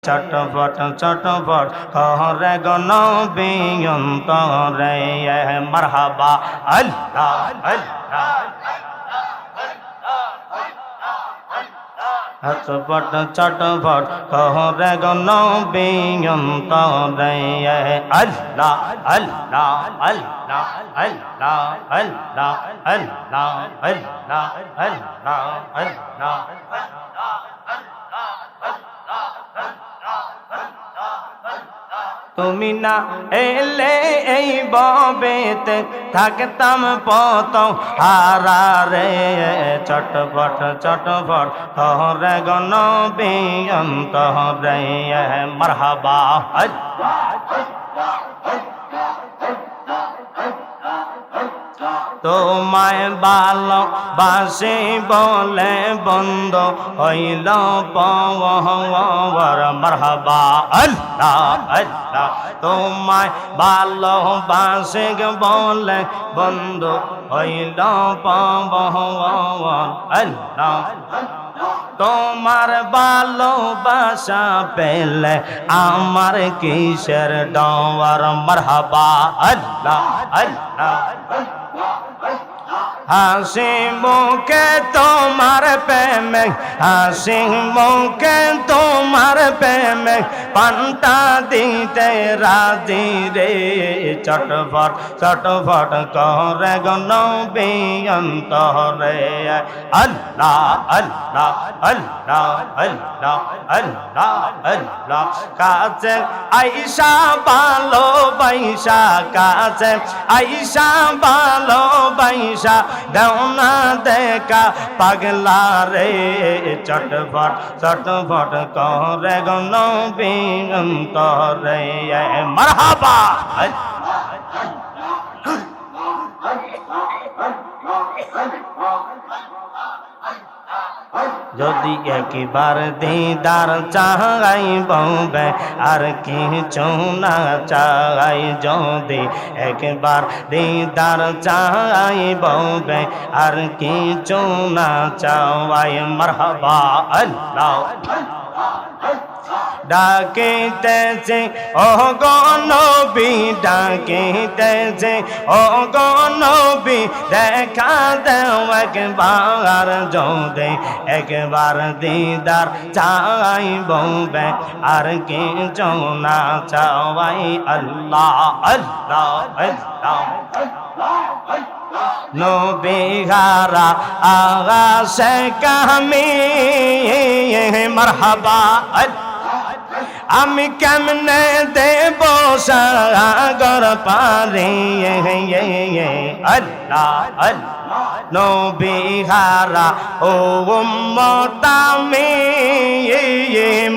চটপট চটপট করে গো নবী অন্তরে মারহাবা আল্লাহ আল্লাহ চটপট চটপট করে গো নবী অন্তরে আল্লাহ আল্লাহ আল্লাহ আল্লাহ আল্লাহ আল্লাহ আল্লাহ আল্লাহ আল্লাহ তুমি না এলে এই ববেতে থাকতাম পত হারারে চটপট চটপট করে গো নবী অন্তরে মারহাবা তোমায় ভালোবাসি বলে বন্ধ হইল পওয়ার মারহাবা আল্লাহ আল্লাহ তোমায় ভালোবাসি বলে বন্ধ হইল পওয়ার আল্লাহ তোমার ভালোবাসা পেলে আমার কিসের ডর মারহাবা আল্লাহ আল্লাহ হাসি মুখে তোমার প্রেমে হাসি মুখে তোমার প্রেমে পান্তা দিতে রাজি রে চটপট চটপট করে গো নবী অন্তরে আল্লাহ আল্লাহ আল্লাহ আল্লাহ আল্লাহ আল্লাহ কাছে আইসা ভালোবাসা কাছে আইসা ভালোবাসা দেওনা দেখা পাগলা রে চটপট চটপট করে গো নবী অন্তরে মারহাবা যদি একবার দিদার চাই বউবে আর কিছু না চাই যদি একবার দিদার চাই বউবে আর কিছু না চাই মারহাবা আল্লাহ ডাকিতেছে ও গো নবী ডাকিতেছে ও গো নবী দেখা দেও একবার যদি একবার দিদার চাই বউবে আর কিছু না চাওয়াই আল্লাহ আল্লাহ আল্লাহ নবী হারা আগা সে কামি মারহাবা আমি কেমনে দেব সাগর পারে আল্লাহ আল্লাহ নবী হারা ও উম্মত আমি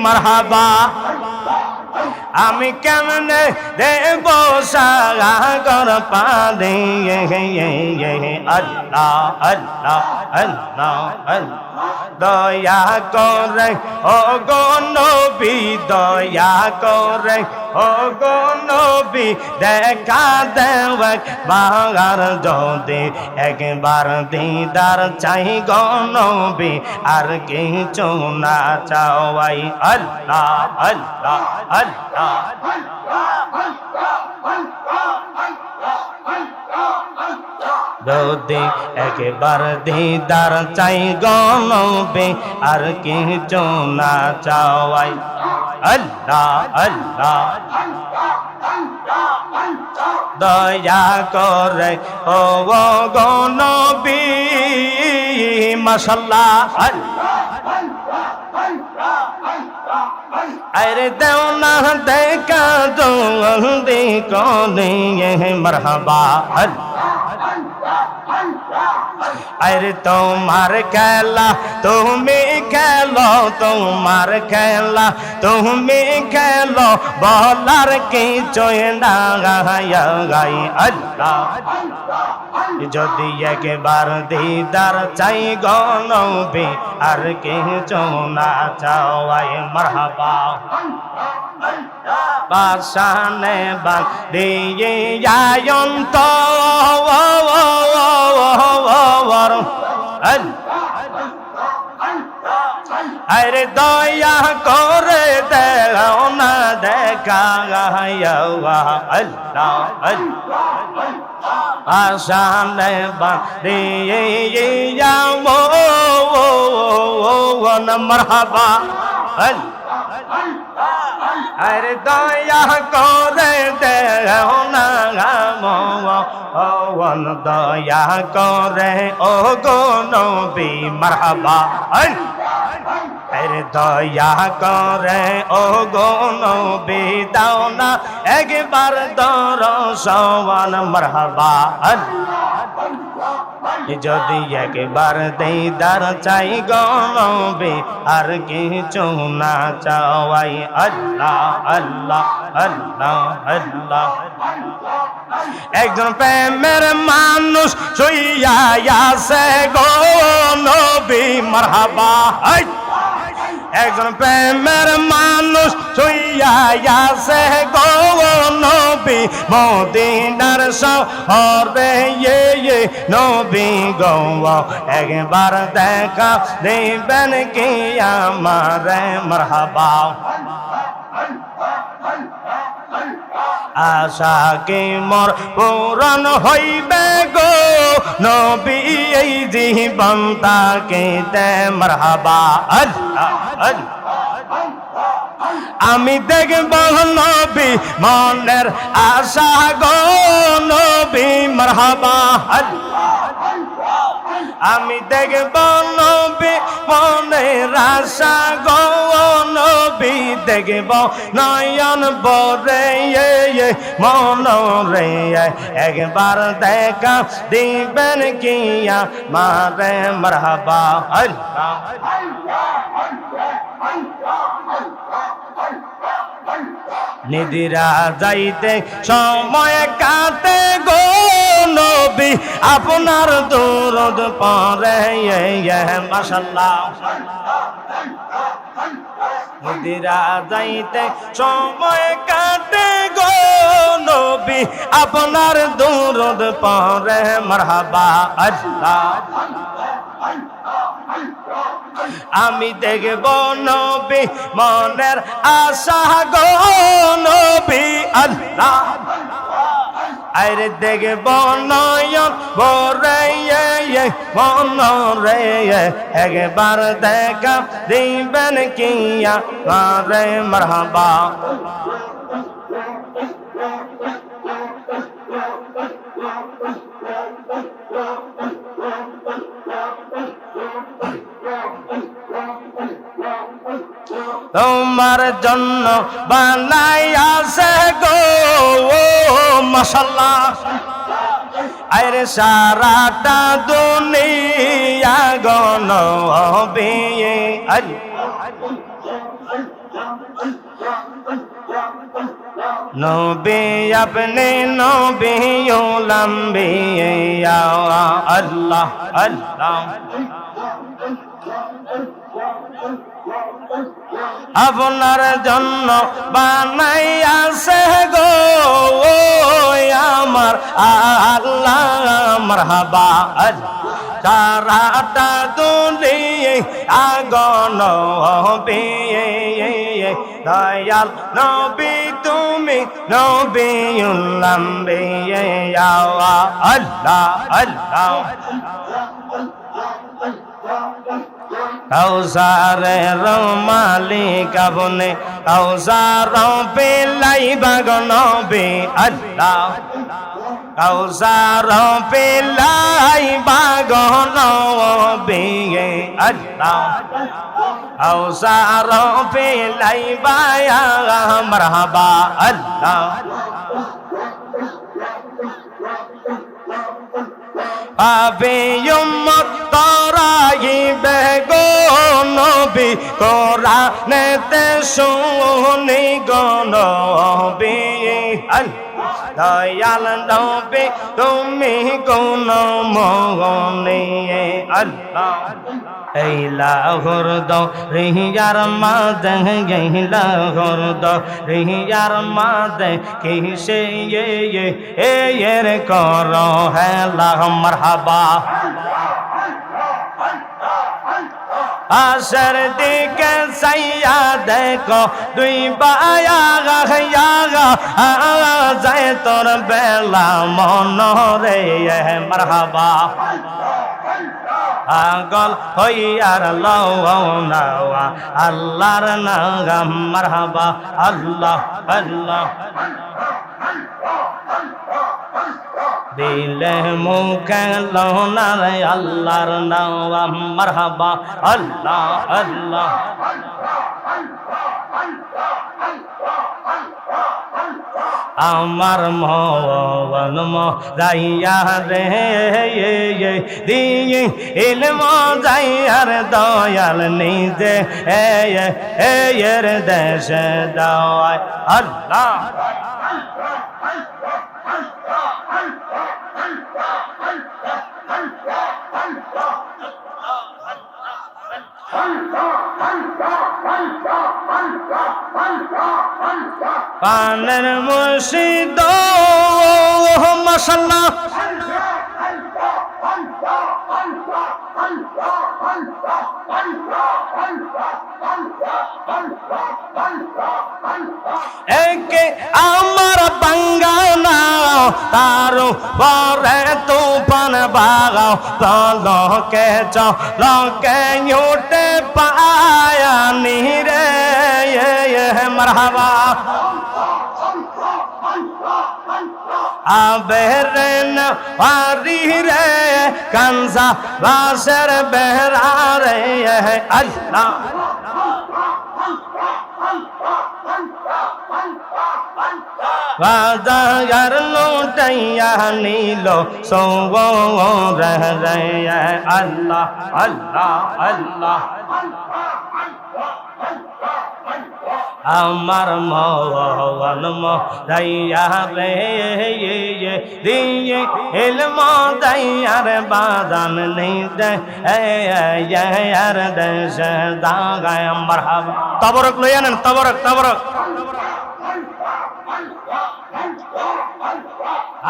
মারহাবা আমি কেমনে দেব সাগর পারে আল্লাহ আল্লাহ আল্লাহ আল্লাহ দয়া করে ও গো নবী দয়া করে ও গো নবী দেখা দেও একবার যদি একবার দিদার চাই গো নবী আর কিছু না চাওয়াই আল্লাহ আল্লাহ আল্লাহ যদি একবার দিদার চাই গো নবী আর কিছু না চাওয়াই আল্লাহ আল্লাহ দয়া করে ও গো নবী মাশাআল্লাহ আরে দেও না দেখা জলদি কোনে মারহাবা আরে তোমার খেলা তুমি খেলো তোমার খেলা তুমি খেলো বলার কিছু না গাই আল্লাহ যদি একবার দিদার চাই গো নবী আর কিছু না চাওয়াই মারহাবা বাসানে বাঁধিয়ে আয়ন্ত আরে দয়া করে দেও না দেখা আল্লাহ আশানে বাঁধিয়া মন মারহাবা আরে দয়া করে দেও না মন দয়া করে ও গো নবী মারহাবা আরে দয়া করে ও গো নবী দাও না একবার দরশন মারহাবা যদি একবার দিদার চাই গো নবী আর কিছু না চাওয়াই আল্লাহ আল্লাহ আল্লাহ আল্লাহ একজন প্রেমের মানুষ শুইয়া আছে গো নবী মারহাবা একজন প্রেমের মানুষ শুইয়া আছে গো নবী মদিনার শহরে নবী গো একবার দেখা দেবেন কি আমারে মারহাবা আশা কি মোর পূরণ হইবে গো নবী এই জীবন তাকিতে মারহাবা আল্লাহ আমি দেখব নবী মনের আশা গো নবী মারহাবা আমি দেখব নবী মনের আশা গো নবী দেখব নয়ন বরে মন রে একবার দেখা দিবেন কিয়া মারে মারহাবা নিদিরা যাইতে সময় কাটে গো নবী আপনার দরদ পরে মাশাআল্লাহ নিদিরা যাইতে সময় কাটে গো নবী আপনার দরদ পরে মারহাবা আল্লাহ আমি দেখব নবী মনের আশা গো নবী আল্লাহ আরে দেখব নয়ন ভরে মন রে একবার দেখা দিবেন কিয়া মারে মারহাবা তোমার জন্য বানাইয়াছে গো মাশাআল্লাহ আরে সারাটা দুনিয়া গো নবী নবী আপনি নবী লম্বিয়া আল্লাহ আল্লাহ আপনার জন্য বানাইয়াছে গো আমার আল্লাহ মারহাবা সারাটা দুনিয়া আগন নবী দয়াল নবী তুমি নবীউল আম্বিয়া আল্লাহ আল্লাহ কাউসারের মালিক আপনি কাউসার পেলাই বাগ নবী আল্লাহ কাউসার পেলাই বাগ নবী আল্লাহ কাউসার পেলাই বায়া মারহাবা আল্লাহ পাবে উম্মত তরাইবে গো নবী কোরআনেতে শুনি গো নবী দয়াল নবী তুমি কোন মনে আল্লাহ এই লাহোর দো রিয়ার মাদে এই লাহোর দো রিয়ার মাদে কিসে এর করো হেলা মারহাবা আশার দিকে সাইয়া দেখো দুই বায়া যায় তোর বেলা মনরে মারহাবা আগল হইয়ার লওনা আল্লাহর নাম মারহাবা আল্লাহ আল্লাহ দিলে মুখে লওনার আল্লাহর নাম মারহাবা আল্লাহ আল্লাহ আমার মন যাইয়া রে দিয়ে ইলম যাইয়ার দয়াল নিজে এর দেশে দাওয়ায় আল্লাহ পানের মুর্শিদ মাশাআল্লাহ একে আমার বাঙ্গানা তার পরে তুফান বাগাও তলকে চলকে উঠে পায়ানি রে মারহাবা আবেরেন পারি রে কানসা বাসের বেহরা রে আল্লাহ বাজার লুটাইয়া নিল সৌর রে আল্লাহ আল্লাহ আল্লাহ আমার মন দাইয়া রে দিয়ে ইলম দাইয়ার বাদান নেই দে আর দেশ দাগায় মারহাবা তবরক লইয়া নেন তবরক তবরক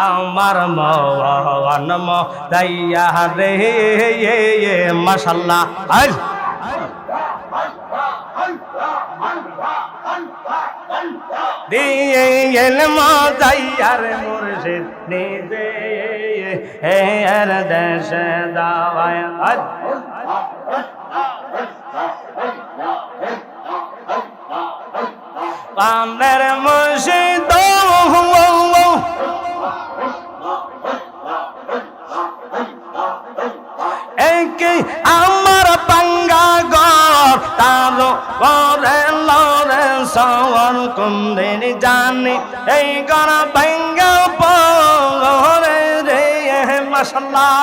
আমার মন দাইয়া রে মাশাআল্লাহ দিয়ে ইলম যাইয়ার মুর্শিদ নিজে এর দেশে দাওয়ায় পানের মুর্শিদ একে আমার বাঙ্গা গর তার পরে লরে সওয়ার কুন্দের জানে এই গর বাঙ্গা পরে রে মাশাআল্লাহ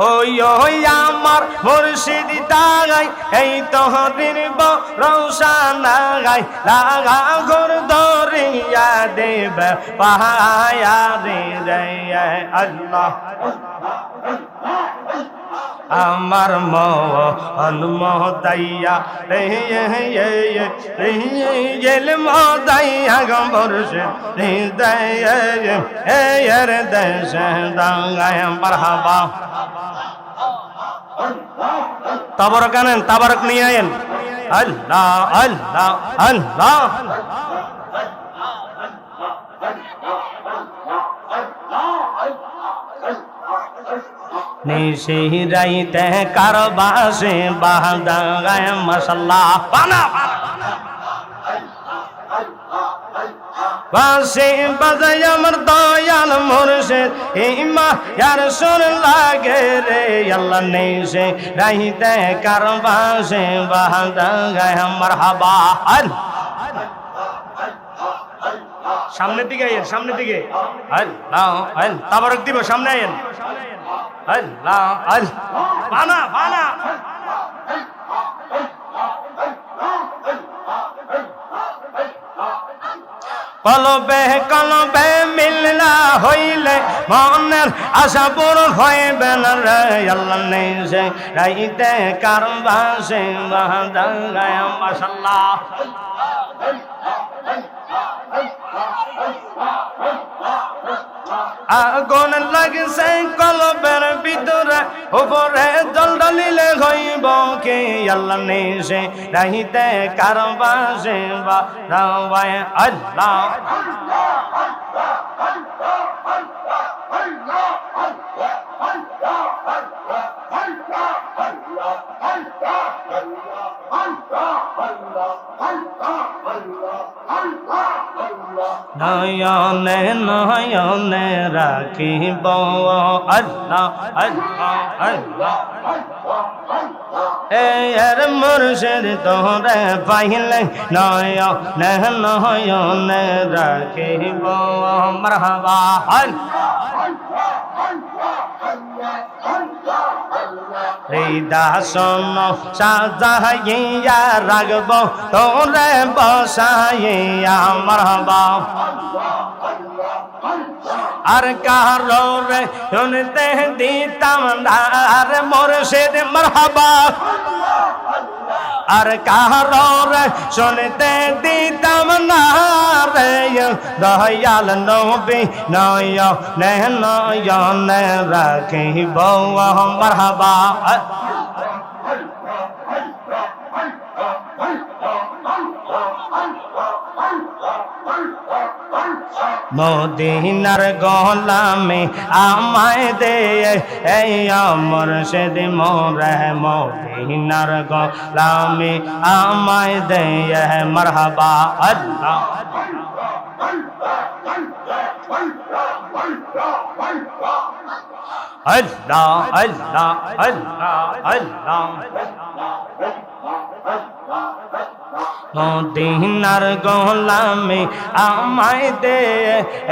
ওই ওই আমার মুর্শিদ তাগাই এই তোহরির রৌশানা গাই লাগা ঘর দরিয়া দেব পাহায়া রে রে আল্লাহ আমার মন মহদাইয়া ইলম দাইয়া গমরশিদ হৃদয় এর দেশ দাঙ্গায় মারহাবা তাবারক আনেন তাবারক নিয়ে আয়েন আল্লাহ আল্লাহ আল্লাহ নিশিরাইতে কারবাসে বাহাদাগায় মাশাআল্লাহ পানা বাসে বাজাই আমার দয়াল মুর্শিদ ইমা ইয়ার সুর লাগে রে আল্লাহ নিশে রাইতে কারবাসে বাহাদাগায় মারহাবা সামনের দিকে আইন সামনের দিকে আল্লাহ আল্লাহ তাবারক দিব সামনে আইন আল্লাহ আল্লাহ বানা বানা কলবে কলবে মিলনা হইলে মনের আশা পূরণ হইবে না রে আল্লাহ নিশে রাইতে কারবাসে বাহাদাগায় মাশাআল্লাহ আগুন লাগছে কলবের ভিতরে উপরে জল ঢালিলে হইব কি আল্লাহ নিশে রাহিতে কারবাসে বা রাওয়ায় আল্লাহ নয়নে নয়নে রাখিব আল্লাহ আল্লাহ আল্লাহ এর মুর্শিদ তোরে পাইলে নয়নে নয়নে রাখিব মারহাবা হৃদাসন সাজাইয়া রাখব তোরে বসাইয়া মারহাবা আর কারো রে শুনতে দিতাম না আর মুর্শিদ মারহাবা আর কারো রে শুনতে দিতাম না রে দয়াল নবী নয়নে নয়নে রাখিব মারহাবা মদিনার গোলামে আমায় দে এই মুর্শিদ মোরে মদিনার গোলামে আমায় দে মারহাবা আল্লাহ আল্লাহ আল্লাহ আল্লাহ আল্লাহ মদিনার গোলামে আমায় দে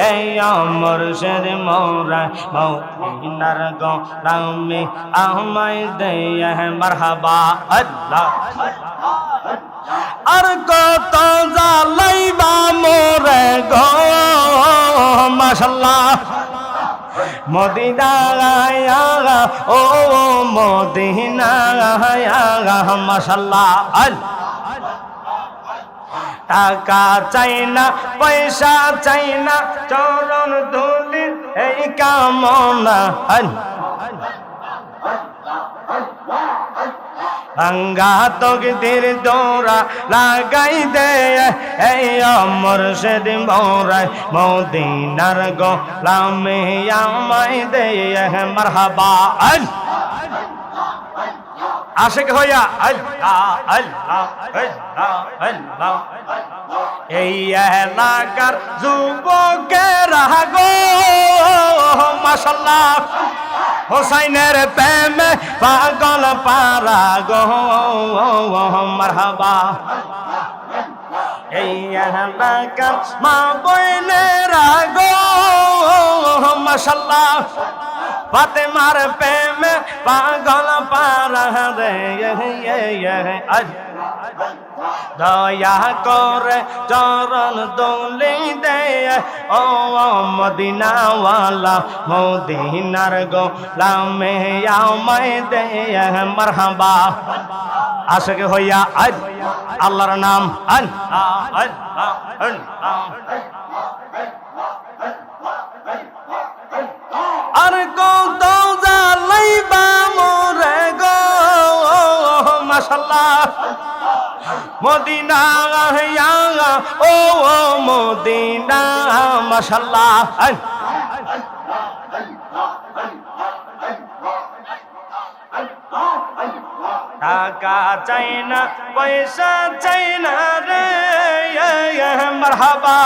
এই মুর্শিদ মোরা মদিনার গোলামে আমায় দে মারহাবা আল্লাহ আর কত জালাইবা মোরে গো মাশাআল্লাহ মদিনা ও মদিনা মাশাআল্লাহ টাকা চাই না পয়সা চাই না চরণ ধুলি এই কামনা ভাঙ্গা তকদির দৌড়া লাগাই দে এই মুর্শিদ মোরা মদিনার গোলামে আমায় দে মারহাবা আশিক হইয়া আল্লাহ আল্লাহ আল্লাহ আল্লাহ এই এলাকার যুবকেরা গো মাশাআল্লাহ হোসাইনের প্রেমে পাগল পারা গো মারহাবা এই এলাকার মা বোনেরা গো মাশাআল্লাহ ফাতেমার প্রেমে পাগল পারা রে দয়া করে চরণ দোলে দে ও মদিনাওয়ালা মদিনার গোলামে আমায় দে মারহাবা আশিক হইয়া আল্লাহর নাম আল্লাহ আল্লাহ আল্লাহ আর কত জালাইবা মোরে গো মাশাআল্লাহ মদিনা ও মদিনা মাশাআল্লাহ টাকা চাই না পয়সা চাই না রে মারহাবা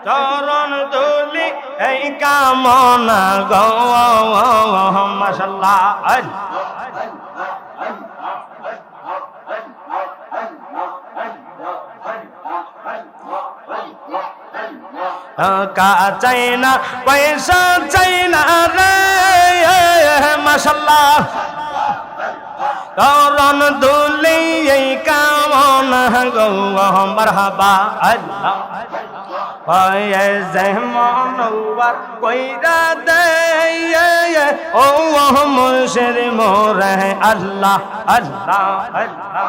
চরণ ধুলি এই কামনা গো মাশাআল্লাহ টাকা চাই না পয়সা চাই না রে মাশাআল্লাহ চরণ ধুলি এই কামনা গো মারহাবা আল্লাহ মনোয়ার কইরা দে ও মুর্শিদ মোরে আল্লাহ আল্লাহ আল্লাহ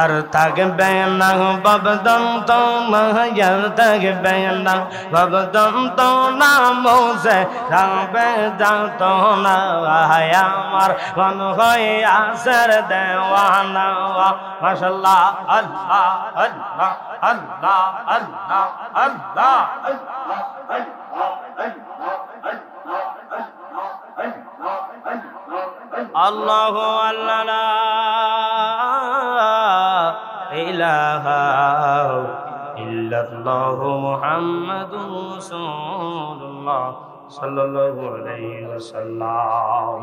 আর থাকবে না বাবদম তো মায়ার থাকবে না বাবদম তো না মোসে রাবে যাত না আমার মন হয় আসর দেওয়ানা মাশাআল্লাহ আল্লাহ আল্লাহ আল্লাহ আল্লাহ আল্লাহ আল্লাহু আল্লাহ লা ইলাহা ইল্লাল্লাহু মুহাম্মাদুর রাসূলুল্লাহ সাল্লাল্লাহু আলাইহি ওয়াসাল্লাম।